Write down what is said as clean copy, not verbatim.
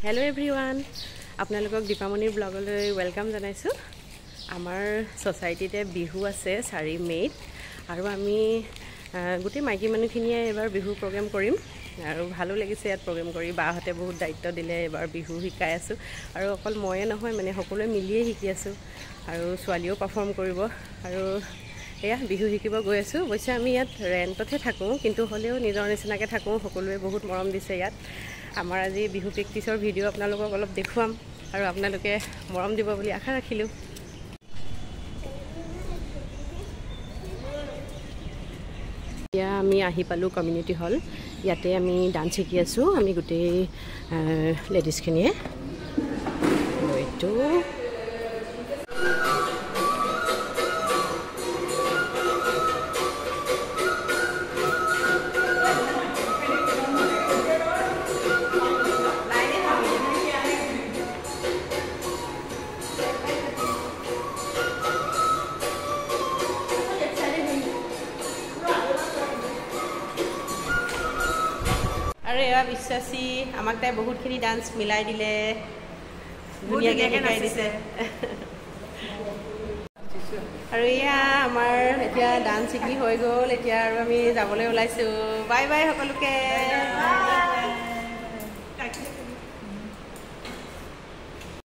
hello everyone आपनालोকক दीपामणिर ब्लगলৈ welcome জানাইছো আমাৰ সোসাইটিতে বিহু আছে 4 মে'ত আৰু আমি গুটি মাইকি মানুহখিনিয়ে এবাৰ বিহু প্ৰগ্ৰাম কৰিম আৰু ভালো লাগিছে ইয়াত প্ৰগ্ৰাম কৰি বাহতে বহুত দায়িত্ব দিলে এবাৰ বিহু শিকাই আছো আৰু অকল ময়ে নহয় মানে সকলোৱে মিলিয়ে শিকি আছো আৰু ছোৱালীও পাৰফৰ্ম কৰিব আৰু এয়া বিহু শিকিব গৈ আছো বৈছে আমি ইয়াত ৰেন্টতে থাকো কিন্তু হলেও নিজৰ নিচিনাকে থাকো সকলোৱে বহুত মৰম দিছে ইয়াত আমাৰ আজি বিহু প্ৰেক্টিছৰ ভিডিও আপোনালোকক অলপ দেখুৱাম আৰু আপোনালোকে মৰম দিব বুলি আশা ৰাখিলো या আমি আহি পালো কমিউনিটি হল ইয়াতে আমি ডান্স শিকি আছো আমি গুটে লেডিজ খিনিয়ে এইটো अरे या विश्वासी আমাক তাই বহুতখিনি ডান্স মিলাই দিলে দুনিয়াকে শিকাই দিছে আৰু ইয়া আমাৰ এতিয়া ডান্স শিকি হৈ গ'ল এতিয়া আৰু আমি যাবলৈ ওলাইছো বাই বাই সকলোকে